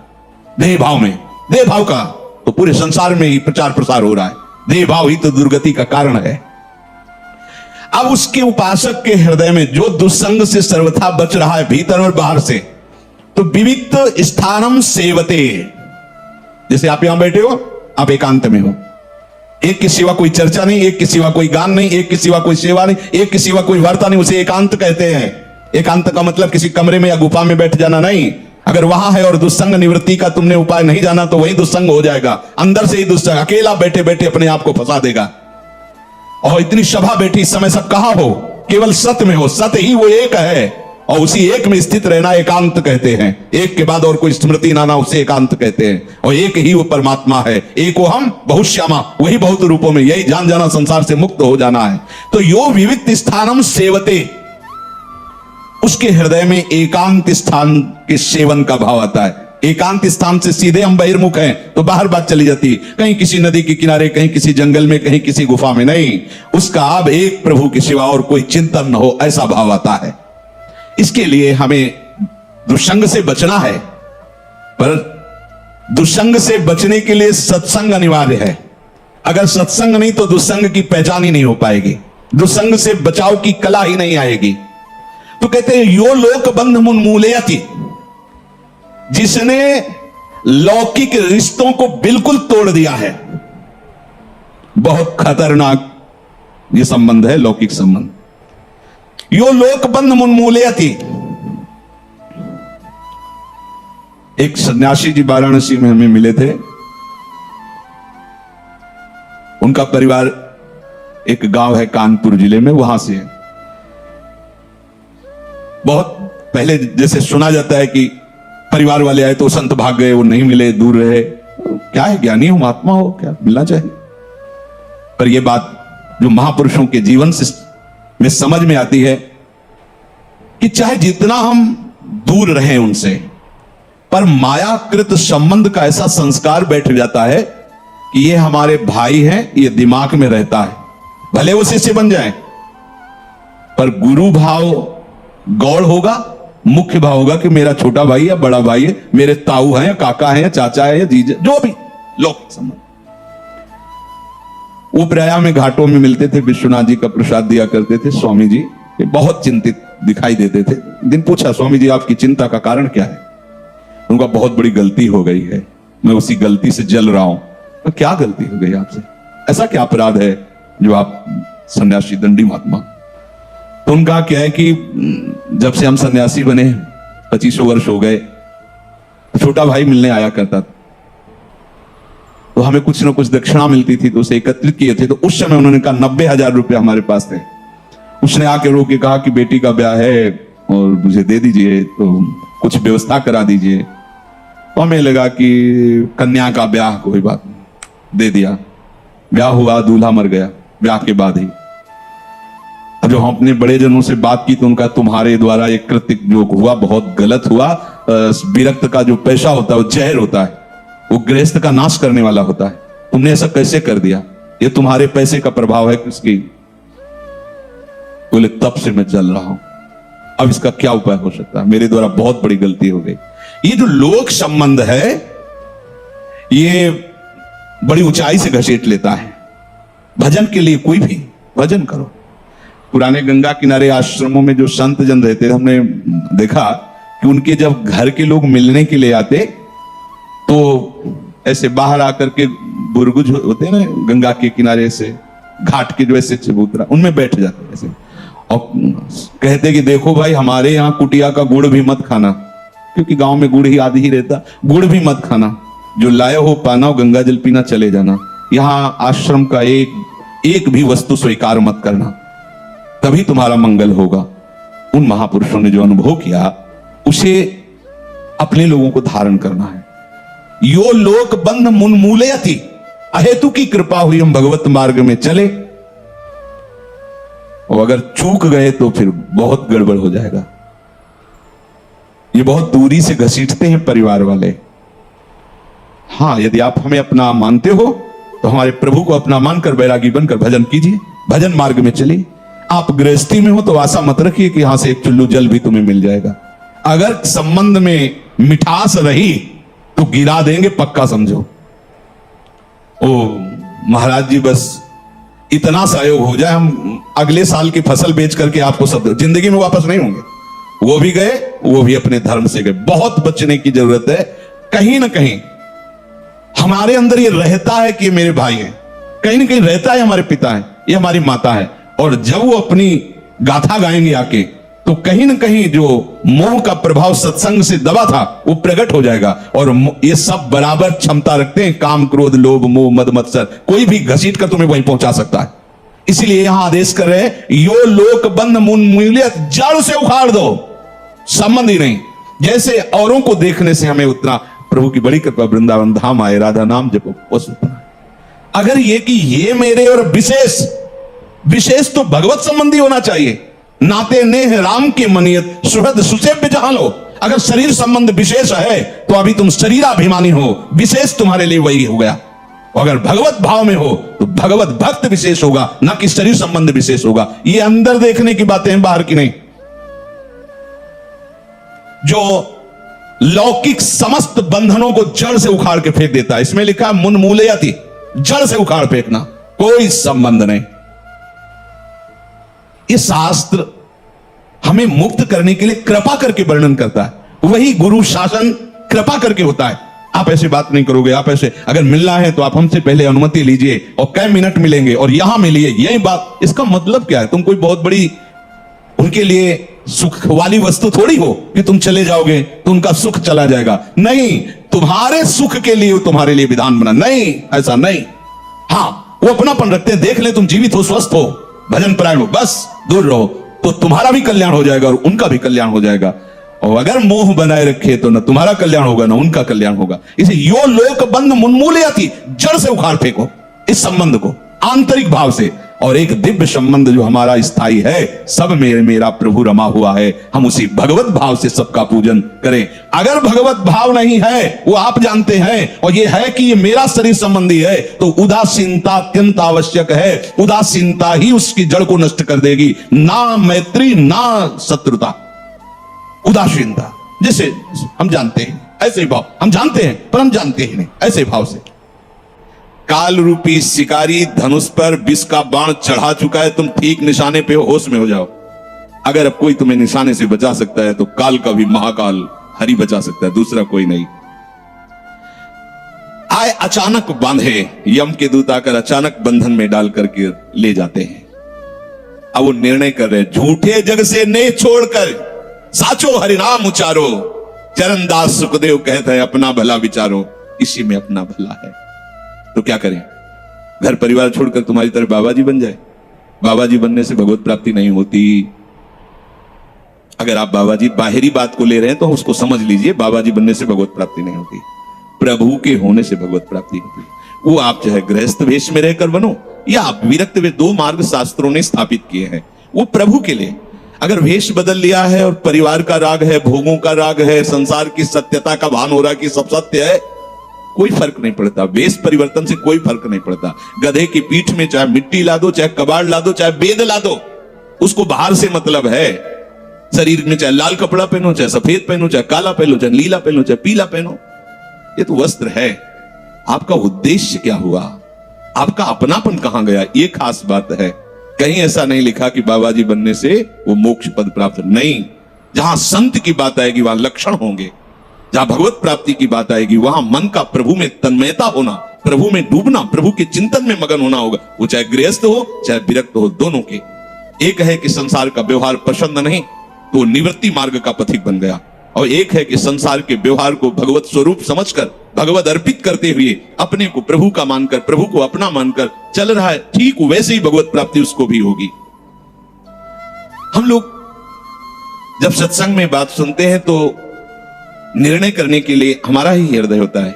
[SPEAKER 1] देह भाव में। देह भाव का तो पूरे संसार में ही प्रचार प्रसार हो रहा है। देह भाव ही तो दुर्गति का कारण है। अब उसके उपासक के हृदय में जो दुस्संग से सर्वथा बच रहा है, भीतर और बाहर से, तो विविक्त स्थानम सेवते। जैसे आप यहां बैठे हो, आप एकांत में हो, एक के सिवा कोई चर्चा नहीं, एक के सिवा कोई गान नहीं, एक के सिवा कोई सेवा नहीं, एक के सिवा कोई वार्ता नहीं, उसे एकांत कहते हैं। एकांत का मतलब किसी कमरे में या गुफा में बैठ जाना नहीं। अगर वहां है और दुस्संग निवृत्ति का तुमने उपाय नहीं जाना तो वही दुस्संग हो जाएगा। अंदर से ही दुस्संग, अकेला बैठे बैठे अपने आप को फंसा देगा। और इतनी सभा बैठी, इस समय सब कहां हो? केवल सत्य में हो। सत्य ही वो एक है, और उसी एक में स्थित रहना एकांत कहते हैं। एक के बाद और कोई स्मृति ना उसे एकांत कहते हैं। और एक ही वो परमात्मा है, एको हम बहुश्यामा, वही बहुत रूपों में, यही जान जाना संसार से मुक्त हो जाना है। तो यो विविक्त स्थानम सेवते, उसके हृदय में एकांत स्थान के सेवन का भाव आता है। एकांत स्थान से सीधे हम बहिर्मुख हैं तो बाहर बात चली जाती, कहीं किसी नदी के किनारे, कहीं किसी जंगल में, कहीं किसी गुफा में, नहीं, उसका अब एक प्रभु के सिवा और कोई चिंतन न हो, ऐसा भाव आता है। इसके लिए हमें दुष्संग से बचना है, पर दुष्संग से बचने के लिए सत्संग अनिवार्य है। अगर सत्संग नहीं तो दुष्संग की पहचान ही नहीं हो पाएगी, दुष्संग से बचाव की कला ही नहीं आएगी। तो कहते हैं यो लोक बंध मुन्मूलयति, जिसने लौकिक रिश्तों को बिल्कुल तोड़ दिया है। बहुत खतरनाक ये संबंध है, लौकिक संबंध। यो लोक बंध मुन्मूलयति। एक सन्यासी जी वाराणसी में हमें मिले थे। उनका परिवार एक गांव है कानपुर जिले में, वहां से है। बहुत पहले जैसे सुना जाता है कि परिवार वाले आए तो संत भाग गए, वो नहीं मिले, दूर रहे। क्या है, ज्ञानी हो, महात्मा हो, क्या मिलना चाहिए। पर यह बात जो महापुरुषों के जीवन से में समझ में आती है कि चाहे जितना हम दूर रहें उनसे, पर मायाकृत संबंध का ऐसा संस्कार बैठ जाता है कि ये हमारे भाई हैं, ये दिमाग में रहता है। भले वो शिष्य बन जाए, पर गुरु भाव गौड़ होगा, मुख्य भाव होगा कि मेरा छोटा भाई या बड़ा भाई है, मेरे ताऊ है या काका है या चाचा है या जीजा, जो भी लोग संबंध। वो प्रयाग में घाटों में मिलते थे, विश्वनाथ जी का प्रसाद दिया करते थे। स्वामी जी बहुत चिंतित दिखाई देते थे। दिन पूछा, स्वामी जी आपकी चिंता का कारण क्या है? उनका बहुत बड़ी गलती हो गई है, मैं उसी गलती से जल रहा हूं। तो क्या गलती हो गई आपसे, ऐसा क्या अपराध है जो आप सन्यासी दंडी महात्मा? तो उनका क्या है कि जब से हम सन्यासी बने 25 वर्ष हो गए, छोटा भाई मिलने आया करता था, तो हमें कुछ ना कुछ दक्षिणा मिलती थी, तो उसे एकत्रित किए थे। तो उस समय उन्होंने कहा 90,000 रुपया हमारे पास थे। उसने आके रो के कहा कि बेटी का ब्याह है और मुझे दे दीजिए, तो कुछ व्यवस्था करा दीजिए। तो हमें लगा कि कन्या का ब्याह, कोई बात नहीं, दे दिया। ब्याह हुआ, दूल्हा मर गया ब्याह के बाद ही। जो हम अपने बड़े जनों से बात की तो उनका तुम्हारे द्वारा एक कृत्य जो हुआ बहुत गलत हुआ। विरक्त का जो पैसा होता है वो जहर होता है, वो गृहस्थ का नाश करने वाला होता है। तुमने ऐसा कैसे कर दिया? ये तुम्हारे पैसे का प्रभाव है किसकी? बोले तब से मैं चल रहा हूं, अब इसका क्या उपाय हो सकता है? मेरे द्वारा बहुत बड़ी गलती हो गई। ये जो लोक संबंध है ये बड़ी ऊंचाई से घसीट लेता है। भजन के लिए कोई भी भजन करो। पुराने गंगा किनारे आश्रमों में जो संत जन रहते थे, हमने देखा कि उनके जब घर के लोग मिलने के लिए आते तो ऐसे बाहर आकर के बुरगुज होते हैं ना गंगा के किनारे से, घाट के जो ऐसे चबूतरा, उनमें बैठ जाते ऐसे और कहते कि देखो भाई, हमारे यहाँ कुटिया का गुड़ भी मत खाना, क्योंकि गांव में गुड़ ही आदि ही रहता। गुड़ भी मत खाना, जो लाए हो पाना हो, गंगा जल पीना, चले जाना। यहाँ आश्रम का एक भी वस्तु स्वीकार मत करना, तभी तुम्हारा मंगल होगा। उन महापुरुषों ने जो अनुभव किया उसे अपने लोगों को धारण करना है। यो लोक बंध मुन्मूलयति, अहेतु की कृपा हुई हम भगवत मार्ग में चले, और अगर चूक गए तो फिर बहुत गड़बड़ हो जाएगा। ये बहुत दूरी से घसीटते हैं परिवार वाले। हाँ, यदि आप हमें अपना मानते हो तो हमारे प्रभु को अपना मानकर बैरागी बनकर भजन कीजिए, भजन मार्ग में चलिए। आप गृहस्थी में हो तो आशा मत रखिए कि यहां से एक चुल्लू जल भी तुम्हें मिल जाएगा। अगर संबंध में मिठास रही तो गिरा देंगे, पक्का समझो। ओ महाराज जी, बस इतना सहयोग हो जाए, हम अगले साल की फसल बेच करके आपको सब जिंदगी में वापस नहीं होंगे। वो भी गए, वो भी अपने धर्म से गए। बहुत बचने की जरूरत है। कहीं ना कहीं हमारे अंदर ये रहता है कि ये मेरे भाई हैं, कहीं ना कहीं रहता है हमारे पिता हैं, ये हमारी माता है। और जब वो अपनी गाथा गाएंगे आके, तो कहीं ना कहीं जो मोह का प्रभाव सत्संग से दबा था वो प्रकट हो जाएगा। और ये सब बराबर क्षमता रखते हैं, काम क्रोध लोभ मोह मद मत्सर, कोई भी घसीट कर तुम्हें वहीं पहुंचा सकता है। इसलिए यहां आदेश कर रहे हैं, यो लोक बंध मुन्मूलयति, जड़ से उखाड़ दो। संबंध ही नहीं। जैसे औरों को देखने से हमें उतना, प्रभु की बड़ी कृपा, वृंदावन धाम आए, राधा नाम जपो, बस उतना। अगर ये कि ये मेरे और विशेष तो भगवत संबंधी होना चाहिए। नाते नेह राम के मनियत सुहृद सुसेव्य जहां लो। अगर शरीर संबंध विशेष है तो अभी तुम शरीराभिमानी हो, विशेष तुम्हारे लिए वही हो गया। अगर भगवत भाव में हो तो भगवत भक्त विशेष होगा, ना कि शरीर संबंध विशेष होगा। ये अंदर देखने की बातें हैं, बाहर की नहीं। जो लौकिक समस्त बंधनों को जड़ से उखाड़ के फेंक देता है, इसमें लिखा है मुन्मूलयति, जड़ से उखाड़ फेंकना, कोई संबंध नहीं। ये शास्त्र हमें मुक्त करने के लिए कृपा करके वर्णन करता है। वही गुरु शासन कृपा करके होता है। आप ऐसे बात नहीं करोगे, आप ऐसे अगर मिलना है तो आप हमसे पहले अनुमति लीजिए और कई मिनट मिलेंगे और यहां मिलिए, यही बात। इसका मतलब क्या है? तुम कोई बहुत बड़ी उनके लिए सुख वाली वस्तु थोड़ी हो कि तुम चले जाओगे तो उनका सुख चला जाएगा। नहीं, तुम्हारे सुख के लिए तुम्हारे लिए विधान बना। नहीं, ऐसा नहीं। हां, वो अपनापन रखते हैं, देख ले तुम जीवित हो, स्वस्थ हो, भजन परायण हो, बस दूर रहो तो तुम्हारा भी कल्याण हो जाएगा और उनका भी कल्याण हो जाएगा। और अगर मोह बनाए रखे तो न तुम्हारा कल्याण होगा न उनका कल्याण होगा। इसे यो लोक बंध मुन्मूलयति, जड़ से उखाड़ फेंको इस संबंध को आंतरिक भाव से। और एक दिव्य संबंध जो हमारा स्थायी है, सब में मेरा प्रभु रमा हुआ है, हम उसी भगवत भाव से सबका पूजन करें। अगर भगवत भाव नहीं है, वो आप जानते हैं, और ये है कि ये मेरा शरीर संबंधी है, तो उदासीनता अत्यंत आवश्यक है। उदासीनता ही उसकी जड़ को नष्ट कर देगी, ना मैत्री ना शत्रुता। उदासीनता, जिसे हम जानते हैं ऐसे भाव, हम जानते हैं पर हम जानते ही नहीं, ऐसे भाव से। काल रूपी शिकारी धनुष पर विष का बाण चढ़ा चुका है, तुम ठीक निशाने पे हो, होश में हो जाओ। अगर अब कोई तुम्हें निशाने से बचा सकता है तो काल का भी महाकाल हरि बचा सकता है, दूसरा कोई नहीं। आए अचानक बांधे, यम के दूत आकर अचानक बंधन में डाल करके ले जाते हैं। अब वो निर्णय कर रहे, झूठे जग से ने छोड़कर साचो हरिनाम उचारो। चरणदास सुखदेव कहते हैं अपना भला विचारो, इसी में अपना भला है। तो क्या करें? घर परिवार छोड़कर तुम्हारी तरह बाबा जी बन जाए? बाबा जी बनने से भगवत प्राप्ति नहीं होती। अगर आप बाबा जी बाहरी बात को ले रहे हैं तो उसको समझ लीजिए, बाबा जी बनने से भगवत प्राप्ति नहीं होती, प्रभु के होने से भगवत प्राप्ति होती है। वो आप चाहे गृहस्थ वेश में रहकर बनो या आप विरक्त वेश, दो मार्ग शास्त्रों ने स्थापित किए हैं, वो प्रभु के लिए। अगर वेश बदल लिया है और परिवार का राग है, भोगों का राग है, संसार की सत्यता का भान हो रहा है कि सब सत्य है, कोई फर्क नहीं पड़ता। वेश परिवर्तन से कोई फर्क नहीं पड़ता। गधे की पीठ में चाहे मिट्टी ला दो, चाहे कबाड़ ला दो, चाहे बेद ला दो, उसको बाहर से मतलब है। शरीर में चाहे लाल कपड़ा पहनो, चाहे सफेद पहनो, चाहे काला पहनो, चाहे नीला पहनो, चाहे पीला पहनो, ये तो वस्त्र है। आपका उद्देश्य क्या हुआ? आपका अपनापन कहां गया? ये खास बात है। कहीं ऐसा नहीं लिखा कि बाबा जी बनने से वो मोक्ष पद प्राप्त, नहीं। जहां संत की बात आएगी वहां लक्षण होंगे, जहां भगवत प्राप्ति की बात आएगी वहां मन का प्रभु में तन्मयता होना, प्रभु में डूबना, प्रभु के चिंतन में मगन होना होगा। वो चाहे गृहस्थ हो चाहे विरक्त हो, दोनों के। एक है कि संसार का व्यवहार पसंद नहीं तो निवृत्ति मार्ग का पथिक बन गया, और एक है कि संसार के व्यवहार को भगवत स्वरूप समझकर, भगवत अर्पित करते हुए अपने को प्रभु का मानकर, प्रभु को अपना मानकर चल रहा है, ठीक वैसे ही भगवत प्राप्ति उसको भी होगी। हम लोग जब सत्संग में बात सुनते हैं तो निर्णय करने के लिए हमारा ही हृदय होता है।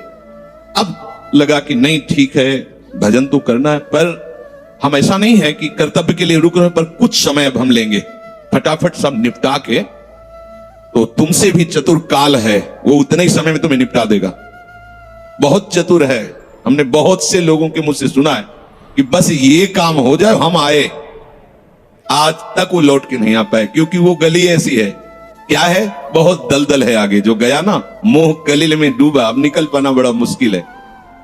[SPEAKER 1] अब लगा कि नहीं ठीक है, भजन तो करना है, पर हम ऐसा नहीं है कि कर्तव्य के लिए रुक रहे, पर कुछ समय अब हम लेंगे, फटाफट सब निपटा के। तो तुमसे भी चतुर काल है, वो उतने ही समय में तुम्हें निपटा देगा। बहुत चतुर है। हमने बहुत से लोगों के मुंह से सुना है कि बस ये काम हो जाए हम आए, आज तक वो लौट के नहीं आ पाए, क्योंकि वो गली ऐसी है। क्या है? बहुत दलदल है आगे। जो गया ना मोह कलिल में डूबा, अब निकल पाना बड़ा मुश्किल है।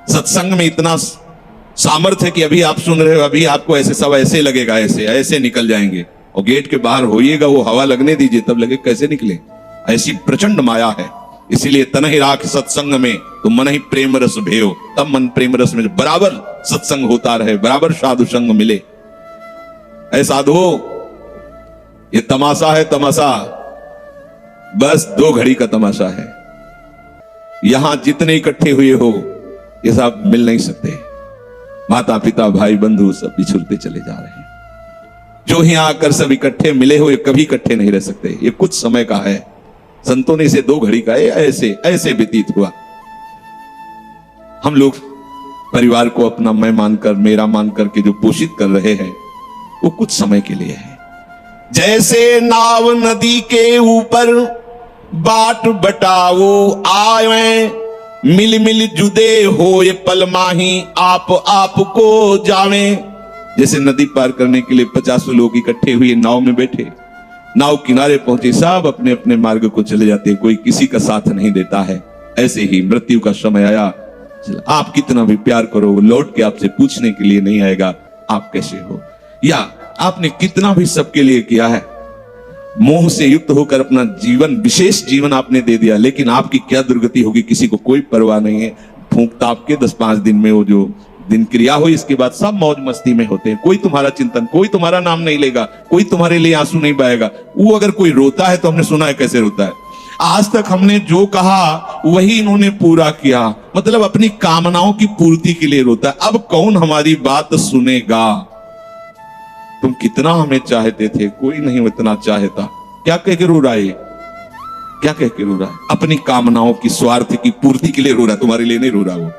[SPEAKER 1] सत्संग में इतना सामर्थ्य है कि अभी आप सुन रहे हो, अभी आपको ऐसे सब ऐसे लगेगा, ऐसे ऐसे निकल जाएंगे, और गेट के बाहर होइएगा, वो हवा लगने दीजिए, तब लगे कैसे निकले। ऐसी प्रचंड माया है। इसीलिए तन ही राख सत्संग में तो मन ही प्रेम रस भेयो, तब मन प्रेम रस में बराबर सत्संग होता रहे, बराबर साधु संग मिले। ऐ साधु, ये तमाशा है, तमाशा बस 2 घड़ी का तमाशा है। यहां जितने इकट्ठे हुए हो ये सब मिल नहीं सकते। माता पिता भाई बंधु सब बिछुड़ते चले जा रहे हैं। जो ही आकर सब इकट्ठे मिले हुए कभी इकट्ठे नहीं रह सकते। ये कुछ समय का है, संतों ने इसे 2 घड़ी का ऐसे ऐसे व्यतीत हुआ। हम लोग परिवार को अपना मैं मानकर, मेरा मानकर के जो पोषित कर रहे हैं वो कुछ समय के लिए है। जैसे नाव नदी के ऊपर बाट बटाओ आए, मिल मिल जुदे होए पल माही आप को जावे। जैसे नदी पार करने के लिए 50 लोग इकट्ठे हुए नाव में बैठे, नाव किनारे पहुंचे, सब अपने अपने मार्ग को चले जाते, कोई किसी का साथ नहीं देता है। ऐसे ही मृत्यु का समय आया, आप कितना भी प्यार करो वो लौट के आपसे पूछने के लिए नहीं आएगा आप कैसे हो, या आपने कितना भी सबके लिए किया है, मोह से युक्त होकर अपना जीवन, विशेष जीवन आपने दे दिया, लेकिन आपकी क्या दुर्गति होगी किसी को कोई परवाह नहीं है। फूंकता आपके 10-5 दिन में वो जो दिन क्रिया हुई, इसके बाद सब मौज मस्ती में होते हैं। कोई तुम्हारा चिंतन, कोई तुम्हारा नाम नहीं लेगा, कोई तुम्हारे लिए आंसू नहीं बहाएगा। वो अगर कोई रोता है तो हमने सुना है कैसे रोता है। आज तक हमने जो कहा वही इन्होंने पूरा किया, मतलब अपनी कामनाओं की पूर्ति के लिए रोता है। अब कौन हमारी बात सुनेगा? तुम कितना हमें चाहते थे, कोई नहीं इतना चाहता। क्या कह के रो रहा है? क्या कह के रो रहा है? अपनी कामनाओं की, स्वार्थ की पूर्ति के लिए रो रहा है, तुम्हारे लिए नहीं रो रहा वो।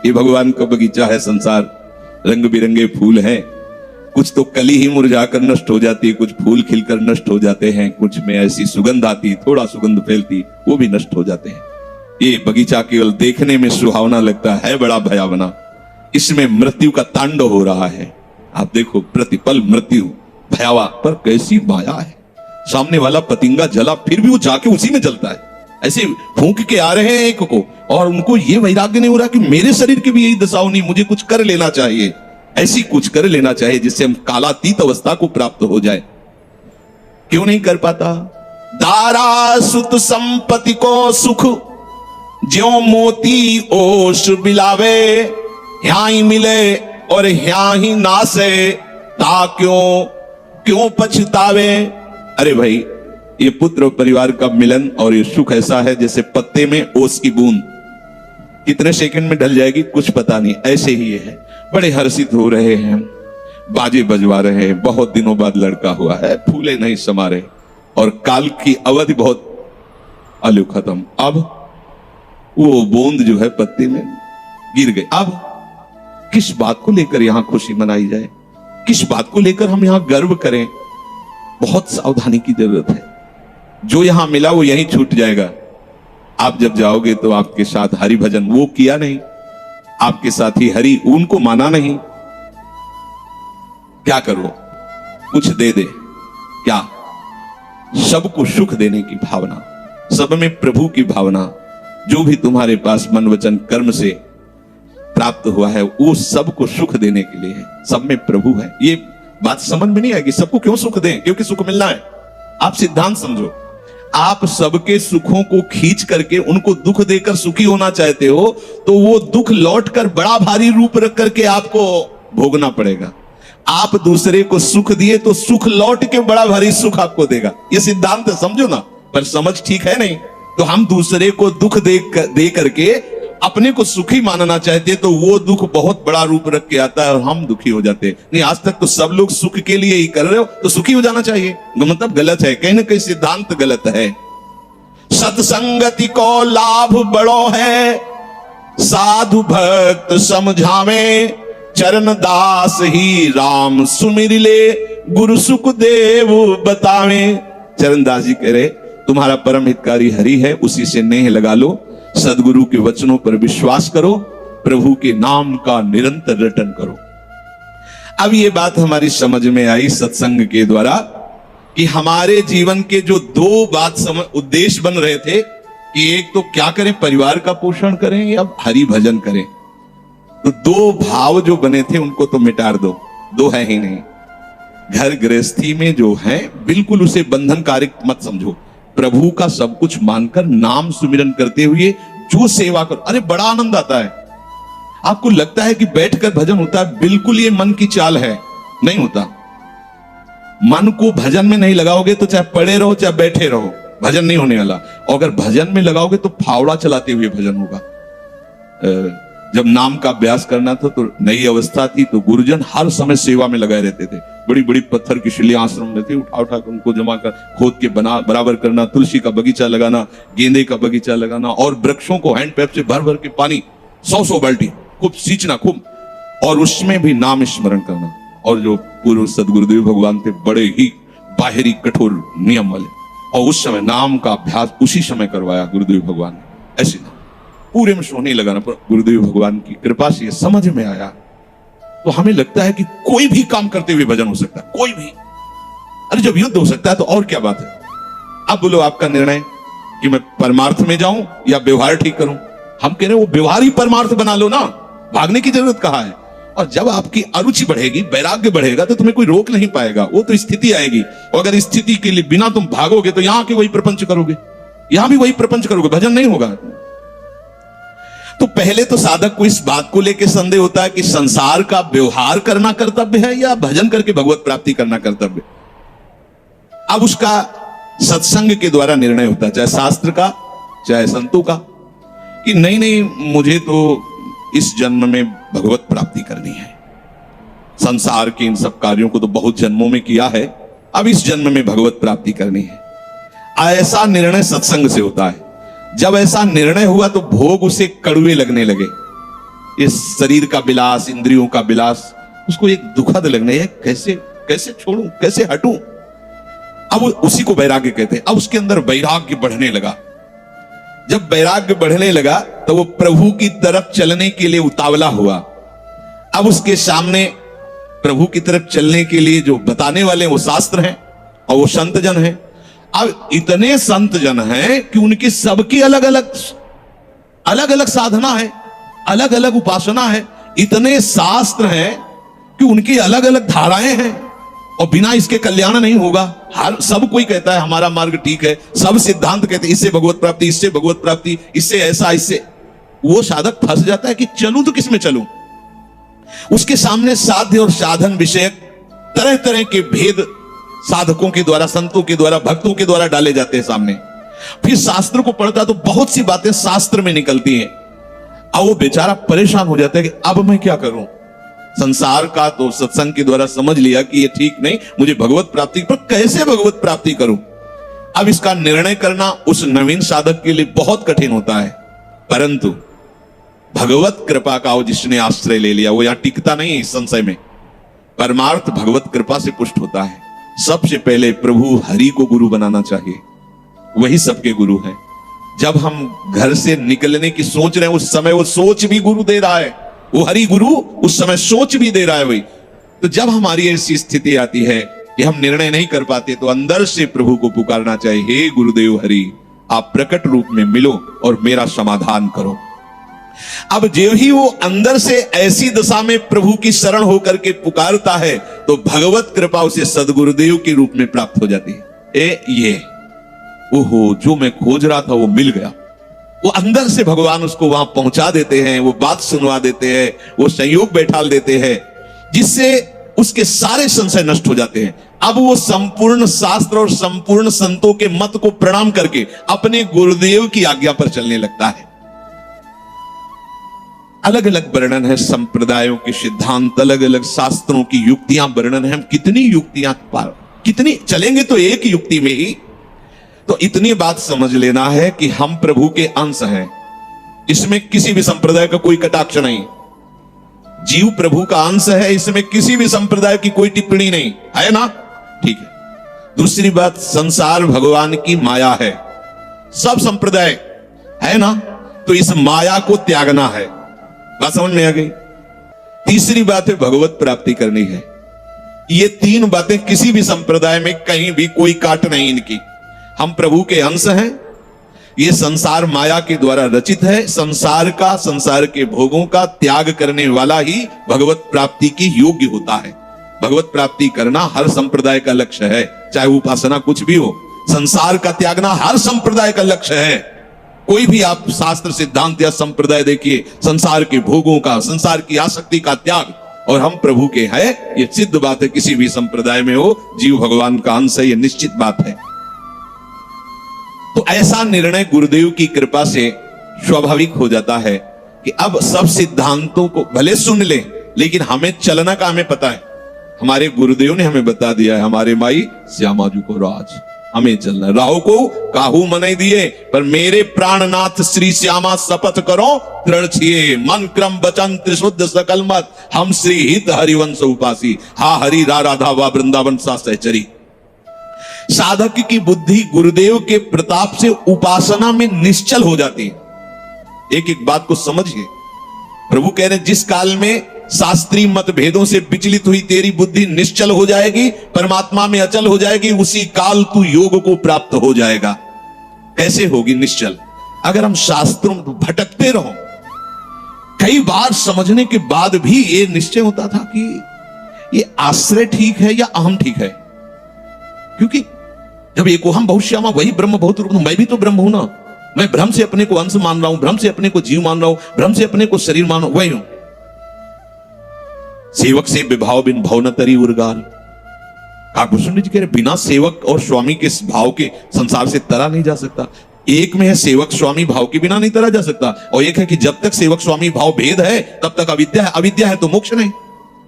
[SPEAKER 1] ये भगवान का बगीचा है संसार, रंग बिरंगे फूल हैं। कुछ तो कली ही मुरझाकर नष्ट हो जाती है, कुछ फूल खिलकर नष्ट हो जाते हैं, कुछ में ऐसी सुगंध आती, थोड़ा सुगंध फैलती, वो भी नष्ट हो जाते हैं। ये बगीचा केवल देखने में सुहावना लगता है, बड़ा भयावना। इसमें मृत्यु का तांडव हो रहा है। आप देखो, प्रतिपल मृत्यु भयावा, पर कैसी माया है। सामने वाला पतिंगा जला, फिर भी वो जाके उसी में जलता है। ऐसे फूंक के आ रहे हैं एक को, और उनको ये वैराग्य नहीं हो रहा कि मेरे शरीर की भी यही दशा होनी, मुझे कुछ कर लेना चाहिए। ऐसी कुछ कर लेना चाहिए जिससे हम कालातीत अवस्था को प्राप्त हो जाए। क्यों नहीं कर पाता? दारा सुत संपत्ति को सुख, ज्यों मोती ओष बिलावे, यहाँ ही मिले और यहाँ ही नासे, ता क्यों पछतावे। अरे भाई, ये पुत्र परिवार का मिलन और ये सुख ऐसा है जैसे पत्ते में ओस की बूंद, कितने सेकंड में ढल जाएगी कुछ पता नहीं। ऐसे ही ये है। बड़े हर्षित हो रहे हैं, बाजे बजवा रहे हैं, बहुत दिनों बाद लड़का हुआ है, फूले नहीं समा रहे, और काल की अवधि बहुत आलू खत्म। अब वो बूंद जो है पत्ते में गिर गई। अब किस बात को लेकर यहां खुशी मनाई जाए, किस बात को लेकर हम यहां गर्व करें? बहुत सावधानी की जरूरत है। जो यहां मिला वो यहीं छूट जाएगा। आप जब जाओगे तो आपके साथ हरि भजन वो किया नहीं, आपके साथ ही हरि, उनको माना नहीं। क्या करो? कुछ दे दे क्या? सबको सुख देने की भावना, सब में प्रभु की भावना, जो भी तुम्हारे पास मन वचन कर्म से प्राप्त हुआ है वो सबको सुख देने के लिए है। सब में प्रभु है। ये बात समझ में नहीं आएगी, सबको क्यों सुख दें? क्योंकि सुख मिलना है। आप सिद्धांत समझो, आप सबके सुखों को खींच करके उनको दुख देकर सुखी होना चाहते हो, तो वो दुख लौटकर बड़ा भारी रूप रख करके आपको भोगना पड़ेगा। आप दूसरे को सुख दिए तो सुख लौट के बड़ा भारी सुख आपको देगा। ये सिद्धांत समझो ना, पर समझ ठीक है नहीं। तो हम दूसरे को दुख दे करके अपने को सुखी मानना चाहते, तो वो दुख बहुत बड़ा रूप रख के आता है और हम दुखी हो जाते हैं। नहीं, आज तक तो सब लोग सुख के लिए ही कर रहे हो, तो सुखी हो जाना चाहिए। मतलब गलत है, कहीं ना कहीं सिद्धांत गलत है। सत्संगति को लाभ बड़ो है, साधु भक्त समझावे, चरण दास ही राम सुमिर ले, गुरु सुख देव बतावे। चरण दास जी कह रहे, तुम्हारा परम हितकारी हरि है, उसी से नेह लगा लो, सदगुरु के वचनों पर विश्वास करो, प्रभु के नाम का निरंतर रटन करो। अब ये बात हमारी समझ में आई सत्संग के द्वारा कि हमारे जीवन के जो 2 उद्देश्य बन रहे थे कि एक तो क्या करें, परिवार का पोषण करें या हरि भजन करें। तो 2 भाव जो बने थे उनको तो मिटार दो, 2 है ही नहीं। घर गृहस्थी में जो है बिल्कुल उसे बंधनकारी मत समझो। प्रभु का सब कुछ मानकर नाम सुमिरन करते हुए जो सेवा करो, अरे बड़ा आनंद आता है। आपको लगता है कि बैठकर भजन होता है, बिल्कुल ये मन की चाल है, नहीं होता। मन को भजन में नहीं लगाओगे तो चाहे पड़े रहो चाहे बैठे रहो, भजन नहीं होने वाला। और अगर भजन में लगाओगे तो फावड़ा चलाते हुए भजन होगा। जब नाम का अभ्यास करना था तो नई अवस्था थी, तो गुरुजन हर समय सेवा में लगाए रहते थे। बड़ी बड़ी पत्थर की शिलियां आश्रम में थी, उठा उठा कर उनको जमा कर खोद के बना बराबर करना, तुलसी का बगीचा लगाना, गेंदे का बगीचा लगाना, और वृक्षों को हैंड पैप से भर भर के पानी 100 बाल्टी खूब सींचना खूब, और उसमें भी नाम स्मरण करना। और जो पूर्व सदगुरुदेव भगवान थे बड़े ही बाहरी कठोर नियम वाले, और उस समय नाम का अभ्यास उसी समय करवाया गुरुदेव भगवान ने। ऐसे ना पूरे में सोने लगाना, पर गुरुदेव भगवान की कृपा से समझ में आया। तो हमें लगता है कि कोई भी काम करते हुए भजन हो सकता है, कोई भी। अरे जब युद्ध हो सकता है तो और क्या बात है। अब बोलो आपका निर्णय कि मैं परमार्थ में जाऊं या व्यवहार ठीक करूं। हम कह रहे हैं वो व्यवहार ही परमार्थ बना लो ना, भागने की जरूरत कहां है। और जब आपकी अरुचि बढ़ेगी, वैराग्य बढ़ेगा, तो तुम्हें कोई रोक नहीं पाएगा। वो तो स्थिति आएगी, और अगर स्थिति के लिए बिना तुम भागोगे तो यहां के वही प्रपंच करोगे, यहां भी वही प्रपंच करोगे, भजन नहीं होगा। तो पहले तो साधक को इस बात को लेकर संदेह होता है कि संसार का व्यवहार करना कर्तव्य है या भजन करके भगवत प्राप्ति करना कर्तव्य। अब उसका सत्संग के द्वारा निर्णय होता है, चाहे शास्त्र का चाहे संतों का, कि नहीं नहीं मुझे तो इस जन्म में भगवत प्राप्ति करनी है। संसार के इन सब कार्यों को तो बहुत जन्मों में किया है, अब इस जन्म में भगवत प्राप्ति करनी है। ऐसा निर्णय सत्संग से होता है। जब ऐसा निर्णय हुआ तो भोग उसे कड़वे लगने लगे। इस शरीर का विलास, इंद्रियों का विलास उसको एक दुखद लगने, कैसे कैसे छोड़ूं, कैसे हटूं। अब उसी को वैराग्य कहते हैं। अब उसके अंदर वैराग्य बढ़ने लगा। जब वैराग्य बढ़ने लगा तो वो प्रभु की तरफ चलने के लिए उतावला हुआ। अब उसके सामने प्रभु की तरफ चलने के लिए जो बताने वाले वो शास्त्र हैं और वो संत जन हैं। अब इतने संत जन हैं कि उनकी सबकी अलग अलग साधना है, अलग अलग उपासना है। इतने शास्त्र हैं कि उनकी अलग अलग धाराएं हैं, और बिना इसके कल्याण नहीं होगा। हर सब कोई कहता है हमारा मार्ग ठीक है, सब सिद्धांत कहते हैं इससे भगवत प्राप्ति, इससे भगवत प्राप्ति, इससे ऐसा, इससे। वो साधक फंस जाता है कि चलूं तो किसमें चलूं। उसके सामने साध्य और साधन विषयक तरह तरह के भेद साधकों के द्वारा, संतों के द्वारा, भक्तों के द्वारा डाले जाते हैं सामने। फिर शास्त्र को पढ़ता तो बहुत सी बातें शास्त्र में निकलती हैं, और वो बेचारा परेशान हो जाता है कि अब मैं क्या करूं। संसार का तो सत्संग के द्वारा समझ लिया कि ये ठीक नहीं, मुझे भगवत प्राप्ति, पर कैसे भगवत प्राप्ति करूं। अब इसका निर्णय करना उस नवीन साधक के लिए बहुत कठिन होता है। परंतु भगवत कृपा का जिसने आश्रय ले लिया वो यहां टिकता नहीं है इस संशय में। परमार्थ भगवत कृपा से पुष्ट होता है। सबसे पहले प्रभु हरि को गुरु बनाना चाहिए, वही सबके गुरु हैं। जब हम घर से निकलने की सोच रहे हैं उस समय वो सोच भी गुरु दे रहा है, वो हरि गुरु उस समय सोच भी दे रहा है वही। तो जब हमारी ऐसी स्थिति आती है कि हम निर्णय नहीं कर पाते, तो अंदर से प्रभु को पुकारना चाहिए, हे गुरुदेव हरि, आप प्रकट रूप में मिलो और मेरा समाधान करो। अब जो ही वो अंदर से ऐसी दशा में प्रभु की शरण होकर के पुकारता है, तो भगवत कृपा उसे सदगुरुदेव के रूप में प्राप्त हो जाती है। ये ओहो, जो मैं खोज रहा था वो मिल गया। वो अंदर से भगवान उसको वहां पहुंचा देते हैं, वो बात सुनवा देते हैं, वो संयोग बैठाल देते हैं, जिससे उसके सारे संशय नष्ट हो जाते हैं। अब वो संपूर्ण शास्त्र और संपूर्ण संतों के मत को प्रणाम करके अपने गुरुदेव की आज्ञा पर चलने लगता है। अलग अलग वर्णन है संप्रदायों के सिद्धांत, अलग अलग शास्त्रों की युक्तियां वर्णन है। हम कितनी युक्तियां कितनी चलेंगे तो एक युक्ति में ही। तो इतनी बात समझ लेना है कि हम प्रभु के अंश हैं, इसमें किसी भी संप्रदाय का कोई कटाक्ष नहीं। जीव प्रभु का अंश है, इसमें किसी भी संप्रदाय की कोई टिप्पणी नहीं है ना, ठीक है। दूसरी बात, संसार भगवान की माया है, सब संप्रदाय है ना, तो इस माया को त्यागना है। बात समझ में आ गई। तीसरी बात है भगवत प्राप्ति करनी है। ये तीन बातें किसी भी संप्रदाय में कहीं भी कोई काट नहीं इनकी। हम प्रभु के अंश हैं, ये संसार माया के द्वारा रचित है। संसार का, संसार के भोगों का त्याग करने वाला ही भगवत प्राप्ति की योग्य होता है। भगवत प्राप्ति करना हर संप्रदाय का लक्ष्य है, चाहे उपासना कुछ भी हो। संसार का त्यागना हर संप्रदाय का लक्ष्य है। कोई भी आप शास्त्र, सिद्धांत या संप्रदाय देखिए, संसार के भोगों का, संसार की आसक्ति का त्याग, और हम प्रभु के हैं, ये सिद्ध बात है। किसी भी संप्रदाय में हो, जीव भगवान का अंश है, ये निश्चित बात है। तो ऐसा निर्णय गुरुदेव की कृपा से स्वाभाविक हो जाता है। कि अब सब सिद्धांतों को भले सुन ले, लेकिन हमें चलना का हमें पता है। हमारे गुरुदेव ने हमें बता दिया है, हमारे माई श्यामा जी को राज, हमें चलना। राहु को काहू मनाई दिए, पर मेरे प्राणनाथ श्री श्यामा शपथ करो दृढ़ छिए, मन क्रम वचन त्रिशुद्ध सकल मत, हम श्री हित हरिवंश उपासी, हा हरि रा राधा वा वृंदावन सा सहचरी। साधक की बुद्धि गुरुदेव के प्रताप से उपासना में निश्चल हो जाती है। एक एक बात को समझिए, प्रभु कह रहे हैं जिस काल में शास्त्रीय मतभेदों से विचलित हुई तेरी बुद्धि निश्चल हो जाएगी, परमात्मा में अचल हो जाएगी, उसी काल तू योग को प्राप्त हो जाएगा। कैसे होगी निश्चल? अगर हम शास्त्रों में भटकते रहो, कई बार समझने के बाद भी ये निश्चय होता था कि ये आश्रय ठीक है या अहम ठीक है, क्योंकि जब एक हम बहुश्यामा वही ब्रह्म बहुत रूप, मैं भी तो ब्रह्म हूं ना। मैं भ्रम से अपने को अंश मान रहा हूं, भ्रम से अपने को जीव मान रहा हूं, भ्रम से अपने को शरीर मान रहा हूं, वही हूं। सेवक से विभाव बिन भव न तरी उर्गाल। काकभूषण जी कह रहे बिना सेवक और स्वामी के भाव के संसार से तरा नहीं जा सकता। एक में है सेवक स्वामी भाव के बिना नहीं तरा जा सकता, और एक है कि जब तक सेवक स्वामी भाव भेद है तब तक अविद्या है, अविद्या है तो मोक्ष नहीं।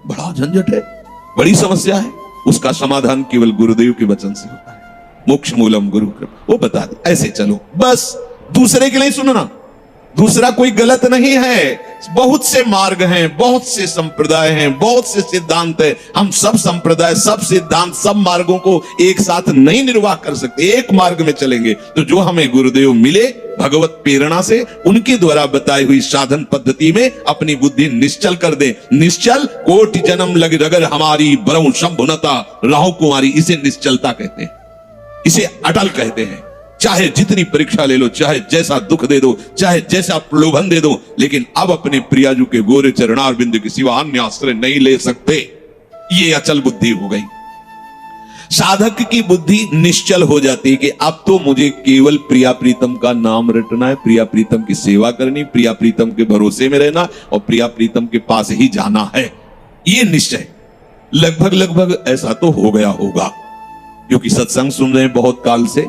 [SPEAKER 1] बड़ा झंझट है, बड़ी समस्या है। उसका समाधान केवल गुरुदेव के वचन से होता है। मोक्ष मूलम गुरु कृपा, वो बता दे, ऐसे चलो बस। दूसरे के लिए सुनना, दूसरा कोई गलत नहीं है। बहुत से मार्ग हैं, बहुत से संप्रदाय हैं, बहुत से सिद्धांत हैं। हम सब संप्रदाय, सब सिद्धांत, सब मार्गों को एक साथ नहीं निर्वाह कर सकते। एक मार्ग में चलेंगे तो जो हमें गुरुदेव मिले भगवत प्रेरणा से, उनके द्वारा बताई हुई साधन पद्धति में अपनी बुद्धि निश्चल कर दे। निश्चल कोटि जन्म लग रगर हमारी बरऊ शंभुनता राहु कुमारी, इसे निश्चलता कहते हैं, इसे अटल कहते हैं। चाहे जितनी परीक्षा ले लो, चाहे जैसा दुख दे दो, चाहे जैसा प्रलोभन दे दो, लेकिन अब अपने प्रियाजू के गोरे चरणार बिंदु के सिवा अन्य आश्रय नहीं ले सकते। ये अचल बुद्धि हो गई। साधक की बुद्धि निश्चल हो जाती है कि अब तो मुझे केवल प्रिया प्रीतम का नाम रटना है, प्रिया प्रीतम की सेवा करनी, प्रिया प्रीतम के भरोसे में रहना और प्रिया प्रीतम के पास ही जाना है। ये निश्चय लगभग ऐसा तो हो गया होगा, क्योंकि सत्संग सुन रहे हैं बहुत काल से।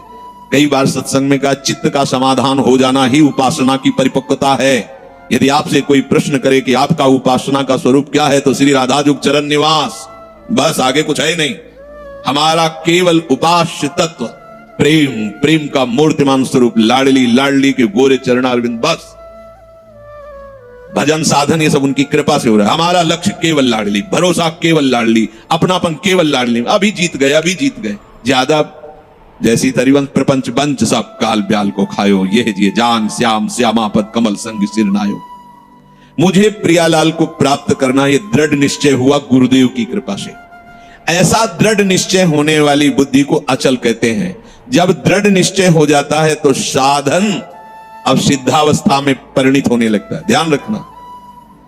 [SPEAKER 1] कई बार सत्संग में कहा चित्त का समाधान हो जाना ही उपासना की परिपक्वता है। यदि आपसे कोई प्रश्न करे कि आपका उपासना का स्वरूप क्या है, तो श्री राधाजुग चरण निवास, बस आगे कुछ है नहीं। हमारा केवल उपास्य तत्व प्रेम, प्रेम का मूर्तिमान स्वरूप लाडली लाडली के गोरे चरणारविंद, बस। भजन साधन ये सब उनकी कृपा से हो रहा है। हमारा लक्ष्य केवल लाडली, भरोसा केवल लाडली, अपनापन केवल लाडली। अभी जीत गए, अभी जीत गए। ज्यादा जैसी तरिवंश प्रपंच बंच सब काल ब्याल को खायो, यह जिए जान श्याम श्यामापद कमल संग सिर नायो। मुझे प्रियालाल को प्राप्त करना, यह दृढ़ निश्चय हुआ गुरुदेव की कृपा से। ऐसा दृढ़ निश्चय होने वाली बुद्धि को अचल कहते हैं। जब दृढ़ निश्चय हो जाता है तो साधन अब सिद्धावस्था में परिणित होने लगता है। ध्यान रखना,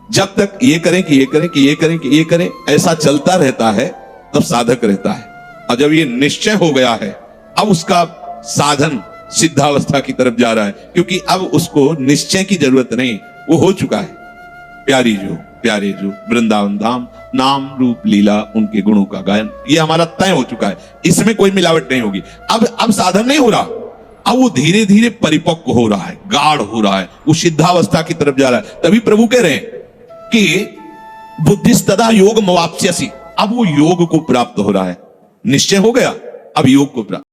[SPEAKER 1] जब तक ये करें कि ये करें कि ये करें कि ये करें, ऐसा चलता रहता है, तब साधक रहता है। और जब ये निश्चय हो गया है, अब उसका साधन सिद्धावस्था की तरफ जा रहा है, क्योंकि अब उसको निश्चय की जरूरत नहीं, वो हो चुका है। प्यारे जो वृंदावन धाम, नाम रूप लीला उनके गुणों का गायन, ये हमारा तय हो चुका है। इसमें कोई मिलावट नहीं होगी। अब साधन नहीं हो रहा, अब वो धीरे धीरे परिपक्व हो रहा है, गाढ़ हो रहा है, वो सिद्धावस्था की तरफ जा रहा है। तभी प्रभु कह रहे हैं कि बुद्धिस्तदा योग मवाप्स्यसि, अब वो योग को प्राप्त हो रहा है। निश्चय हो गया, अब योग को प्राप्त।